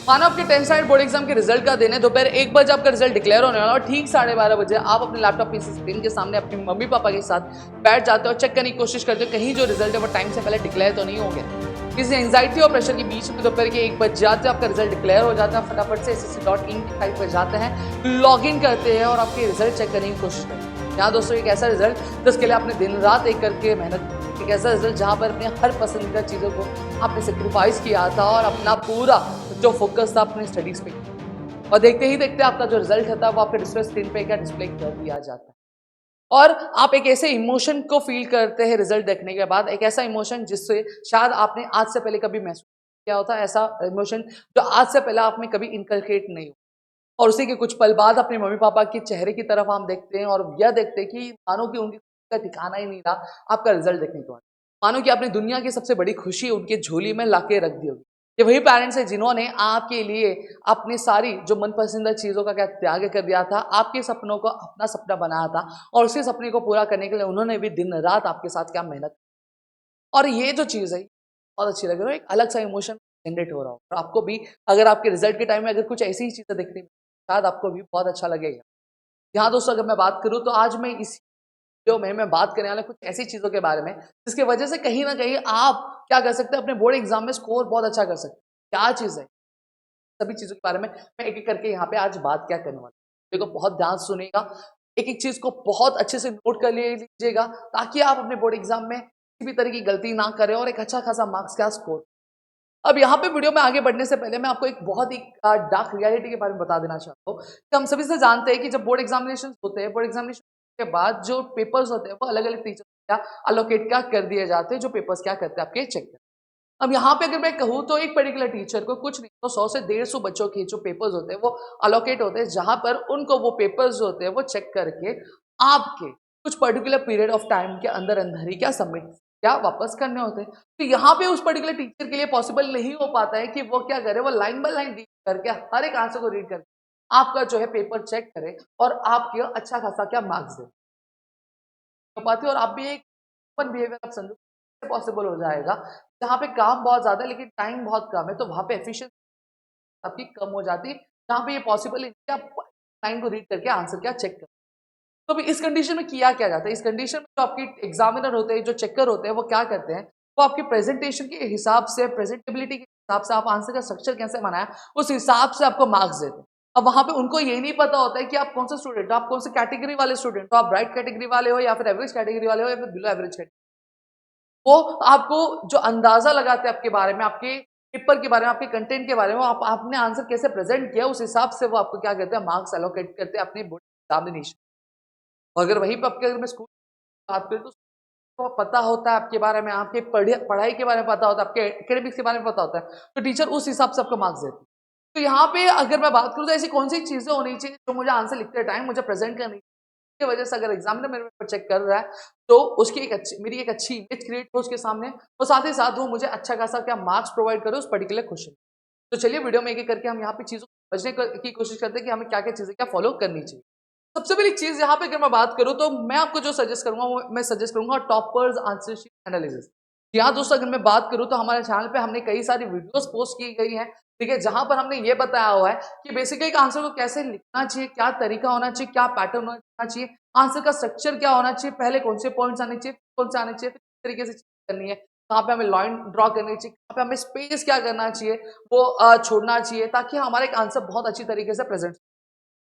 मानो आपके 10th standard board exam के रिजल्ट का दिन है, दोपहर 1 बजे आपका रिजल्ट डिक्लेयर होने वाला और ठीक 12:30 बजे आप अपने लैपटॉप की स्क्रीन के सामने अपने मम्मी पापा के साथ बैठ जाते हो और चेक करने की कोशिश करते हो कहीं जो रिजल्ट है वो टाइम से पहले डिक्लेयर तो नहीं हो गया। किसी एंजाइटी और प्रेशर के बीच में दोपहर के 1 बज जाते आपका रिजल्ट डिक्लेयर हो जाता है, फटाफट से ssc.in की साइट पर जाते हैं, लॉग इन करते हैं और आपके रिजल्ट चेक करने की कोशिश करते हैं। यहाँ दोस्तों एक ऐसा रिजल्ट जिसके लिए आपने दिन रात एक करके मेहनत, एक ऐसा रिजल्ट जहाँ पर अपने हर पसंदीदा चीज़ों को आपने सेक्रीफाइस किया था और अपना पूरा जो फोकस था अपने स्टडीज पे, और देखते ही देखते आपका जो रिजल्ट था वो आपके डिस्प्ले स्क्रीन पे क्या डिस्प्ले कर दिया जाता है और आप एक ऐसे इमोशन को फील करते हैं रिजल्ट देखने के बाद, एक ऐसा इमोशन जिससे शायद आपने आज से पहले कभी महसूस किया होता है, ऐसा इमोशन जो आज से पहले आप में कभी इनकलकेट नहीं हो। और उसी के कुछ पल बाद अपने मम्मी पापा के चेहरे की तरफ हम देखते हैं और यह देखते हैं कि मानो कि उनकी खुशी का ठिकाना ही नहीं रहा आपका रिजल्ट देखने के बाद। मानो कि आपने दुनिया की सबसे बड़ी खुशी उनकी झोली में लाके रख दी होगी। ये वही पेरेंट्स हैं जिन्होंने आपके लिए अपनी सारी जो मनपसंदीदा चीज़ों का क्या त्याग कर दिया था, आपके सपनों को अपना सपना बनाया था और उसी सपने को पूरा करने के लिए उन्होंने भी दिन रात आपके साथ क्या मेहनत। और ये जो चीज़ है बहुत अच्छी लग रही है, एक अलग सा इमोशन जनरेट हो रहा हो और आपको भी अगर आपके रिजल्ट के टाइम में अगर कुछ ऐसी ही चीज़ें दिख रही शायद आपको भी बहुत अच्छा लगेगा। यहाँ दोस्तों अगर मैं बात करूँ तो आज मैं इस वीडियो में मैं बात करने वाला कुछ ऐसी चीज़ों के बारे में जिसकी वजह से कहीं ना कहीं आप क्या कर सकते हैं, अपने बोर्ड एग्जाम में स्कोर बहुत अच्छा कर सकते हैं। क्या चीज़ है, सभी चीज़ों के बारे में मैं एक एक करके यहाँ पे आज बात क्या करने वाला हूँ। देखो बहुत ध्यान से सुनिएगा, एक एक चीज़ को बहुत अच्छे से नोट कर लीजिएगा ताकि आप अपने बोर्ड एग्जाम में किसी भी तरह की गलती ना करें और एक अच्छा खासा मार्क्स का स्कोर। अब यहाँ पे वीडियो में आगे बढ़ने से पहले मैं आपको एक बहुत ही डार्क रियलिटी के बारे में बता देना चाहता हूँ कि हम सभी से जानते हैं कि जब बोर्ड एग्जामिनेशन होते हैं, बोर्ड एग्जामिनेशन के बाद जो पेपर्स होते हैं वो अलग अलग टीचर क्या अलोकेट क्या कर दिए जाते हैं, जो पेपर्स क्या करते हैं आपके चेक कर। अब यहाँ पे अगर मैं कहूँ तो एक पर्टिकुलर टीचर को कुछ नहीं तो 100 से 150 बच्चों के जो पेपर्स होते हैं वो अलोकेट होते हैं, जहां पर उनको वो पेपर्स जो होते हैं वो चेक करके आपके कुछ पर्टिकुलर पीरियड ऑफ टाइम के अंदर अंदर ही क्या सबमिट क्या वापस करने होते हैं। तो यहाँ पे उस पर्टिकुलर टीचर के लिए पॉसिबल नहीं हो पाता है कि वो क्या करे, वो लाइन बाय लाइन रीड करके हर एक आंसर को रीड करके आपका जो है पेपर चेक करे और आपके अच्छा खासा क्या मार्क्स दे हो पाती है। और आप भी एक ओपन बिहेवियर आप समझो पॉसिबल हो जाएगा जहाँ पे काम बहुत ज्यादा है लेकिन टाइम बहुत कम है, तो वहां पे एफिशिएंसी आपकी कम हो जाती है, जहाँ पे ये पॉसिबल है कि आप लाइन को रीड करके आंसर क्या चेक कर। तो अभी इस कंडीशन में किया क्या जाता है, इस कंडीशन में जो आपकी एग्जामिनर होते हैं, जो चेकर होते हैं, वो क्या करते हैं, वो आपकी प्रेजेंटेशन के हिसाब से, प्रेजेंटेबिलिटी के हिसाब से, आप आंसर का स्ट्रक्चर कैसे बनाया उस हिसाब से आपको मार्क्स देते हैं। अब वहां पे उनको ये नहीं पता होता है कि आप कौन सा स्टूडेंट हो, आप कौन से कैटेगरी वाले स्टूडेंट हो, आप ब्राइट कैटेगरी वाले हो या फिर एवरेज कैटेगरी वाले हो या फिर बिलो एवरेज कैटेगरी। वो आपको जो अंदाजा लगाते हैं आपके बारे में, आपके पेपर के बारे में, आपके कंटेंट के बारे में, आप आपने आंसर कैसे प्रेजेंट किया उस हिसाब से वो आपको क्या कहते हैं मार्क्स एलोकेट करते हैं अपने बोर्ड एग्जामिनेशन। और अगर वहीं पे आपके अगर मैं स्कूल की बात करूँ तो को पता होता है आपके बारे में, आपके पढ़ाई के बारे में पता होता है, आपके एकेडमिक्स के बारे में पता होता है, तो टीचर उस हिसाब से आपको मार्क्स देती है। तो यहाँ पे अगर मैं बात करूँ तो ऐसी कौन सी चीजें होनी चाहिए जो मुझे आंसर लिखते टाइम मुझे प्रेजेंट करनी की वजह से, अगर एग्जामिनर मेरे पेपर चेक कर रहा है तो उसकी एक अच्छी मेरी एक अच्छी इमेज क्रिएट हो उसके सामने और साथ ही साथ वो मुझे अच्छा खासा क्या मार्क्स प्रोवाइड करे उस पर्टिकुलर क्वेश्चन। तो चलिए वीडियो में एक एक करके हम यहाँ पे चीजों को समझने की कोशिश करते हैं कि हमें क्या क्या चीजें क्या फॉलो करनी चाहिए। सबसे पहली चीज यहाँ पे अगर मैं बात करूँ तो मैं आपको जो सजेस्ट करूंगा वो मैं सजेस्ट करूंगा टॉपर्स आंसर शीट एनालिसिस। यहाँ दोस्तों अगर मैं बात करूँ तो हमारे चैनल पे हमने कई सारी वीडियोस पोस्ट की गई हैं, ठीक है, जहां पर हमने ये बताया हुआ है कि बेसिकली एक आंसर को कैसे लिखना चाहिए, क्या तरीका होना चाहिए, क्या पैटर्न होना चाहिए, आंसर का स्ट्रक्चर क्या होना चाहिए, पहले कौन से पॉइंट्स आने चाहिए, कौन से आने चाहिए, किस तरीके से करनी है, कहाँ पे हमें लाइन ड्रॉ करनी चाहिए, कहाँ पे हमें स्पेस क्या करना चाहिए, वो छोड़ना चाहिए, ताकि हमारा एक आंसर बहुत अच्छी तरीके से प्रेजेंट।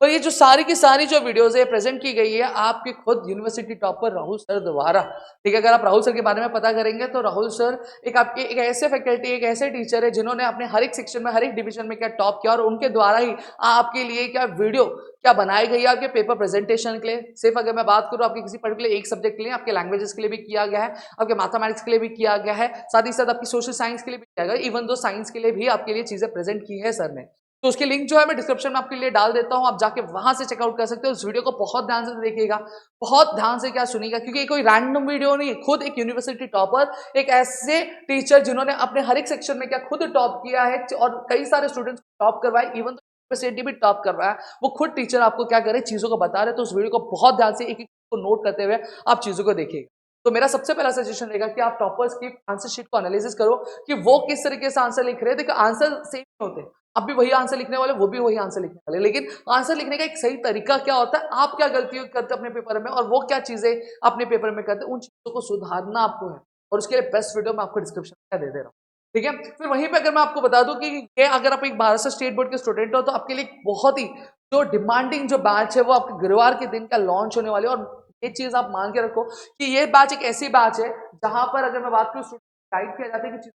और ये जो सारी की सारी जो वीडियोस है प्रेजेंट की गई है आपके खुद यूनिवर्सिटी टॉपर राहुल सर द्वारा, ठीक है। अगर आप राहुल सर के बारे में पता करेंगे तो राहुल सर एक आपके एक ऐसे फैकल्टी, एक ऐसे टीचर है जिन्होंने अपने हर एक सेक्शन में, हर एक डिवीजन में क्या टॉप किया और उनके द्वारा ही आपके लिए क्या वीडियो क्या बनाई गई है आपके पेपर प्रेजेंटेशन के लिए। सिर्फ अगर मैं बात करूँ आपके किसी पर्टिकुलर एक सब्जेक्ट के लिए, आपके लैंग्वेजेस के लिए भी किया गया है, आपके मैथमेटिक्स के लिए भी किया गया है, साथ ही साथ आपकी सोशल साइंस के लिए भी किया गया, इवन दो साइंस के लिए भी आपके लिए चीजें प्रेजेंट की है सर ने। तो उसकी लिंक जो है मैं डिस्क्रिप्शन में आपके लिए डाल देता हूं, आप जाके वहां से चेकआउट कर सकते हो। उस वीडियो को बहुत ध्यान से देखिएगा, बहुत ध्यान से क्या सुनिएगा, क्योंकि ये कोई रैंडम वीडियो नहीं है। खुद एक यूनिवर्सिटी टॉपर, एक ऐसे टीचर जिन्होंने अपने हर एक सेक्शन में क्या खुद टॉप किया है और कई सारे स्टूडेंट्स को टॉप करवाए, इवन यूनिवर्सिटी भी टॉप करवाया, वो खुद टीचर आपको क्या करे चीजों को बता रहे। तो उस वीडियो को बहुत ध्यान से एक एक को नोट करते हुए आप चीजों को देखिएगा। तो मेरा सबसे पहला सजेशन रहेगा कि आप टॉपर्स की आंसर शीट को एनालिसिस करो कि वो किस तरीके से आंसर लिख रहे हैं। देखो आंसर सेम होते हैं, आप भी वही आंसर लिखने वाले, वो भी वही आंसर लिखने वाले, लेकिन आंसर लिखने का एक सही तरीका क्या होता है, आप क्या गलती करते हैं अपने पेपर में और वो क्या चीजें अपने पेपर में करते हैं, उन चीजों को सुधारना आपको है। और उसके लिए बेस्ट वीडियो मैं आपको डिस्क्रिप्शन में दे दे रहा हूँ, ठीक है। फिर वहीं पे अगर मैं आपको बता दूं कि ये अगर आप एक महाराष्ट्र स्टेट बोर्ड के स्टूडेंट हो तो आपके लिए बहुत ही जो डिमांडिंग जो बैच है वो आपके गुरुवार के दिन का लॉन्च होने वाली है। और ये चीज आप मान के रखो कि ये बैच एक ऐसी बैच है जहां पर अगर मैं बात करूं स्टूडेंट गाइड किया जाता है कि चीज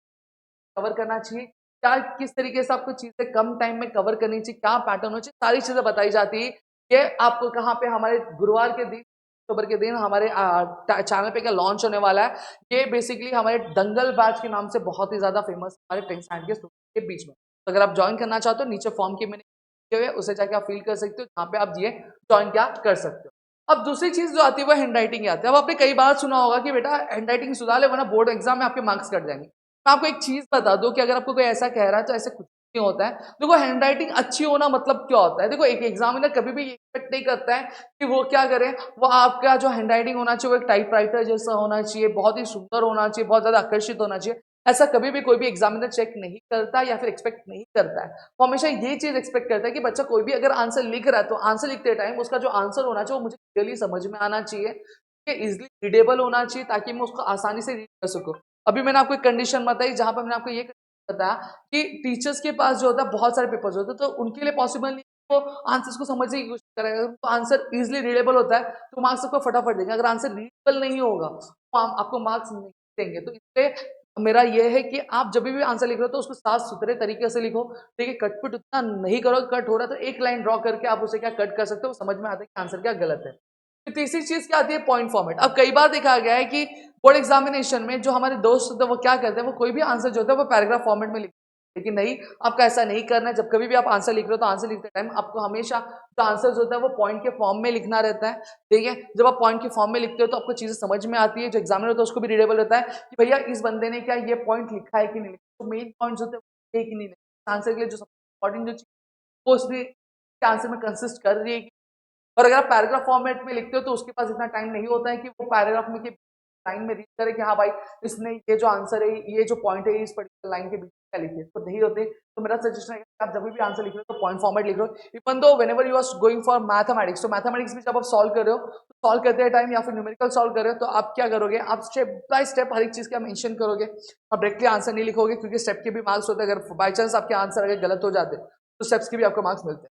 कवर करना चाहिए, क्या किस तरीके से आपको चीजें कम टाइम में कवर करनी चाहिए, क्या पैटर्न होना चाहिए, सारी चीजें बताई जाती है। ये आपको कहाँ पे हमारे गुरुवार के दिन अक्टूबर के दिन हमारे चैनल पे क्या लॉन्च होने वाला है। ये बेसिकली हमारे दंगल बैच के नाम से बहुत ही ज्यादा फेमस हमारे टेंथ स्टैंडर्ड के स्टूडेंट के बीच में। तो अगर आप ज्वाइन करना चाहते हो नीचे फॉर्म के मैंने दिए हुए उसे जाके आप फिल कर सकते हो, जहाँ पे आप ये ज्वाइन क्या कर सकते हो। अब दूसरी चीज जो आती है वो हैंड राइटिंग आती है। अब आपने कई बार सुना होगा कि बेटा हैंड राइटिंग सुधार ले वरना बोर्ड एग्जाम में आपके मार्क्स कट जाएंगे। मैं आपको एक चीज बता दूं कि अगर आपको कोई ऐसा कह रहा है तो ऐसे कुछ नहीं होता है। देखो हैंड राइटिंग अच्छी होना मतलब क्या होता है, देखो एक एग्जामिनर कभी भी एक्सपेक्ट नहीं करता है कि वो क्या करे, वो आपका जो हैंड राइटिंग होना चाहिए वो एक टाइपराइटर जैसा होना चाहिए, बहुत ही सुंदर होना चाहिए, बहुत ज्यादा आकर्षित होना चाहिए। ऐसा कभी भी कोई भी एग्जामिनर चेक नहीं करता या फिर एक्सपेक्ट नहीं करता है। वो हमेशा ये चीज एक्सपेक्ट करता है कि बच्चा कोई भी अगर आंसर लिख रहा है तो आंसर लिखते टाइम उसका जो आंसर होना चाहिए वो मुझे क्लियरली समझ में आना चाहिए, इजिली रीडेबल होना चाहिए ताकि मैं उसको आसानी से रीड कर सकूं। अभी मैंने आपको एक कंडीशन बताई जहां पर मैंने आपको ये बताया कि टीचर्स के पास जो होता है बहुत सारे पेपर्स होते हैं तो उनके लिए पॉसिबल नहीं वो आंसर्स को समझने की कोशिश करेगा। तो आंसर इजिली रीडेबल होता है तो मार्क्स आपको फटाफट देंगे, अगर आंसर रीडेबल नहीं होगा तो आपको मार्क्स नहीं देंगे। तो इसलिए मेरा यह है कि आप जब भी आंसर लिख रहे हो तो उसको साफ सुथरे तरीके से लिखो, ठीक है। कटपिट उतना नहीं करो, कट हो रहा है तो एक लाइन ड्रॉ करके आप उसे क्या कट कर सकते हो, समझ में आता है कि आंसर क्या गलत है। फिर तीसरी चीज क्या आती है, पॉइंट फॉर्मेट। अब कई बार देखा गया है कि बोर्ड एग्जामिनेशन में जो हमारे दोस्त होते हैं वो क्या करते हैं, वो कोई भी आंसर जो होता है वो पैराग्राफ फॉर्मेट में लिखते हैं, लेकिन नहीं, आपका ऐसा नहीं करना है। जब कभी भी आप आंसर लिख रहे हो तो आंसर लिखते टाइम आपको हमेशा जो आंसर होता है वो पॉइंट के फॉर्म में लिखना रहता है, ठीक है। जब आप पॉइंट के फॉर्म में लिखते हो तो आपको चीजें समझ में आती है, जो एग्जामिनर होता है उसको भी रीडेबल होता है कि भैया इस बंदे ने क्या ये पॉइंट लिखा है कि नहीं लिखा, तो मेन पॉइंट होते हैं कि नहीं लिखा, आंसर के लिए जो सबसे इंपॉर्टेंट जो चीज वो उसने आंसर में कंसिस्ट कर रही है। और अगर आप पैराग्राफ फॉर्मेट में लिखते हो तो उसके पास इतना टाइम नहीं होता है कि वो पैराग्राफ में लाइन में रीड करे कि हाँ भाई इसने ये जो आंसर है ये जो पॉइंट है इस पर्टिकुलर लाइन के बीच में लिखे, तो नहीं होते। तो मेरा सजेशन है कि आप जब भी आंसर लिख रहे हो तो पॉइंट फॉर्मेट लिख रहे हो। Even though whenever you are going for mathematics, तो मैथमेटिक्स में जब आप सॉल्व कर रहे हो तो सॉल्व करते टाइम या फिर न्यूमेरिकल सॉल्व कर रहे हो तो आप क्या करोगे, आप स्टेप बाय स्टेप हर एक चीज का मेंशन करोगे। आप डायरेक्टली आंसर नहीं लिखोगे क्योंकि स्टेप के भी मार्क्स होते हैं, अगर बाई चांस आपके आंसर अगर गलत हो जाते तो स्टेप्स के भी आपको मार्क्स मिलते हैं।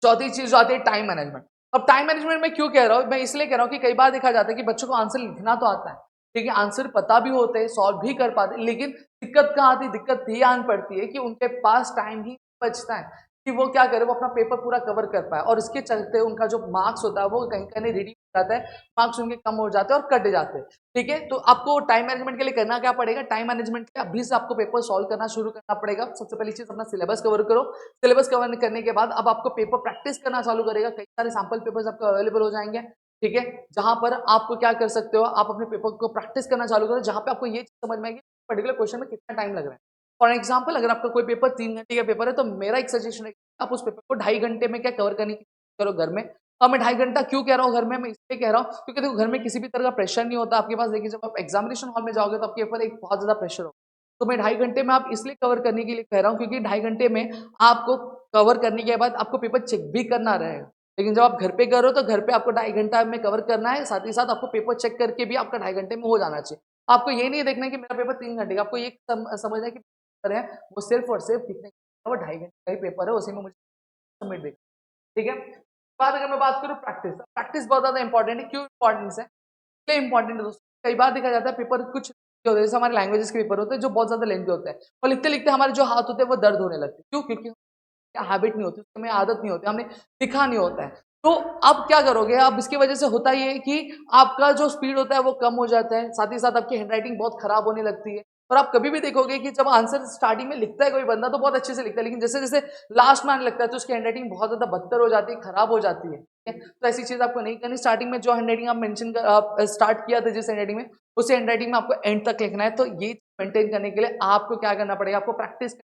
चौथी चीज आती है टाइम मैनेजमेंट। अब टाइम मैनेजमेंट में क्यों कह रहा हूं, मैं इसलिए कह रहा हूं कि कई बार देखा जाता है कि बच्चों को आंसर लिखना तो आता है, ठीक है, आंसर पता भी होते हैं, सॉल्व भी कर पाते हैं, लेकिन दिक्कत कहाँ आती है, दिक्कत ये आन पड़ती है कि उनके पास टाइम ही बचता है कि वो क्या करे, वो अपना पेपर पूरा कवर कर पाए, और इसके चलते उनका जो मार्क्स होता है वो कहीं कहीं रिड्यूस हो जाता है, मार्क्स उनके कम हो जाते हैं और कट जाते हैं, ठीक है। तो आपको टाइम मैनेजमेंट के लिए करना क्या पड़ेगा, टाइम मैनेजमेंट के अभी से आपको पेपर सॉल्व करना शुरू करना पड़ेगा। सबसे पहली चीज अपना सिलेबस कवर करो, सिलेबस कवर करने के बाद अब आपको पेपर प्रैक्टिस करना चालू करेगा, कई सारे सैंपल पेपर्स आपको अवेलेबल हो जाएंगे, ठीक है, जहां पर आपको क्या कर सकते हो, आप अपने पेपर को प्रैक्टिस करना चालू करो, जहां पे आपको ये चीज समझ में आएगी पर्टिकुलर क्वेश्चन में कितना टाइम लग रहा है। फॉर एग्जाम्पल अगर आपका कोई पेपर 3 घंटे का पेपर है तो मेरा एक सजेशन है कि आप उस पेपर को 2.5 घंटे में क्या कवर करने की करो घर में। और मैं 2.5 घंटा क्यों कह रहा हूँ घर में, मैं इसलिए कह रहा हूँ क्योंकि देखो घर में किसी भी तरह का प्रेशर नहीं होता आपके पास, देखिए जब आप एग्जामिनेशन हॉल में जाओगे तो आपके ऊपर एक बहुत ज्यादा प्रेशर होगा। तो मैं 2.5 घंटे में आप इसलिए कवर करने के लिए कह रहा हूँ क्योंकि 2.5 घंटे में आपको कवर करने के बाद आपको पेपर चेक भी करना रहेगा। लेकिन जब आप घर पे कर रहे हो तो घर पे आपको 2.5 घंटा में कवर करना है, साथ ही साथ आपको पेपर चेक करके भी आपका 2.5 घंटे में हो जाना चाहिए। आपको ये नहीं देखना है कि मेरा पेपर 3 घंटे का, आपको ये समझना है कि पेपर है वो सिर्फ और सिर्फ कितने वो 2.5 घंटे का ही पेपर है, उसी में मुझे सबमिट देना, ठीक है। बाद अगर मैं बात करूँ प्रैक्टिस, प्रैक्टिस बहुत ज्यादा इंपॉर्टेंट है। क्यों इंपॉर्टेंस है, इसलिए इंपॉर्टेंट है दोस्तों, कई बार देखा जाता है पेपर कुछ होते हैं, जैसे हमारे लैंग्वेजेस के पेपर होते हैं जो बहुत ज्यादा लेंथी होते हैं, और लिखते लिखते हमारे जो हाथ होते हैं वो दर्द होने लगते हैं। क्यों, क्योंकि हैबिट नहीं होती, उसकी हमें आदत नहीं होती, हमने सीखा नहीं होता है। तो अब क्या करोगे, अब इसकी वजह से होता ये है कि आपका जो स्पीड होता है वो कम हो जाता है, साथ ही साथ आपकी हैंडराइटिंग बहुत खराब होने लगती है। और आप कभी भी देखोगे कि जब आंसर स्टार्टिंग में लिखता है कोई बंदा तो बहुत अच्छे से लिखता है, लेकिन जैसे जैसे लास्ट में आने लगता है तो उसकी हैंडराइटिंग बहुत ज्यादा बदतर हो जाती है, खराब हो जाती है, ठीक है? तो ऐसी चीज आपको नहीं करनी। स्टार्टिंग में जो हैंडराइटिंग आप मेंशन स्टार्ट किया था जिस हैंडराइटिंग में, उस हैंडराइटिंग में आपको एंड तक लिखना है। तो ये मेंटेन करने के लिए आपको क्या करना पड़ेगा, आपको प्रैक्टिस,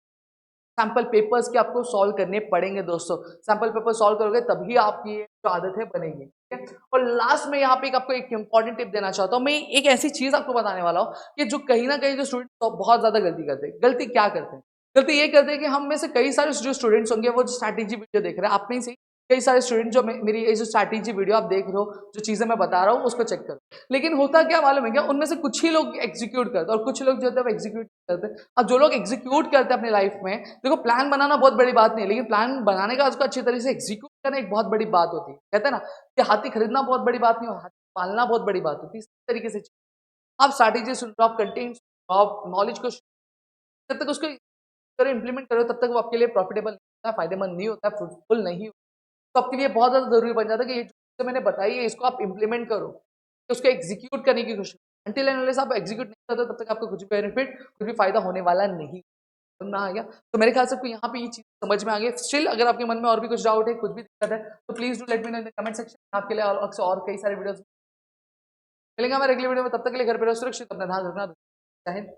सैंपल पेपर्स के आपको सॉल्व करने पड़ेंगे दोस्तों। सैंपल पेपर सॉल्व करोगे तभी आपकी ये जो आदत है बनेगी, ठीक है। और लास्ट में यहाँ पे एक आपको एक इंपॉर्टेंट टिप देना चाहता हूँ, मैं एक ऐसी चीज आपको बताने वाला हूँ कि जो कहीं ना कहीं जो स्टूडेंट बहुत ज्यादा गलती करते हैं। गलती क्या करते हैं, गलती ये करते हैं कि हम में से कई सारे जो स्टूडेंट्स होंगे वो जो स्ट्रैटेजी वीडियो देख रहे हैं, आप में से कई सारे स्टूडेंट जो मेरी ये जो स्ट्रैटेजी वीडियो आप देख रहे हो, जो चीज़ें मैं बता रहा हूँ उसको चेक करो। लेकिन होता क्या मालूम है क्या? उनमें से कुछ ही लोग एग्जीक्यूट करते हैं और कुछ लोग जो होते हैं वो एग्जीक्यूट करते हैं। अब जो लोग एग्जीक्यूट करते हैं अपनी लाइफ में, देखो प्लान बनाना बहुत बड़ी बात नहीं है, लेकिन प्लान बनाने का उसको अच्छी तरीके से एग्जीक्यूट करना एक बहुत बड़ी बात होती है। कहते हैं ना कि हाथी खरीदना बहुत बड़ी बात नहीं, और हाथी पालना बहुत बड़ी बात होती है। इस तरीके से आप स्ट्रैटेजी सुन रहे हो, आप कंटेंट सुन रहे हो, आप नॉलेज को जब तक उसको करो, इम्प्लीमेंट करो, तब तक वो आपके लिए प्रॉफिटेबल नहीं होता, फायदेमंद नहीं होता, फ्रूटफुल नहीं होता। तो आपके लिए बहुत ज़्यादा ज़रूरी बन जाता है कि ये जो चीज़ें मैंने बताई है इसको आप इम्प्लीमेंट करो, उसको एग्जीक्यूट करने की कोशिश करो। अंटिल एंड अनलेस आप एग्जीक्यूट नहीं करते तब तक आपको कुछ भी बेनिफिट, कुछ भी फायदा होने वाला नहीं। समझ में आ गया? तो मेरे ख्याल से आपको यहाँ पे ये चीज़ समझ में आ गई। स्टिल अगर आपके मन में और भी कुछ डाउट है, कुछ भी दिक्कत है, तो please do let me know in the comment section. आपके लिए और कई सारे वीडियोज़ मिलेंगे हमारे अगली वीडियो में। तब तक के लिए घर पे रहो सुरक्षित, अपना ध्यान रखना। जय हिंद।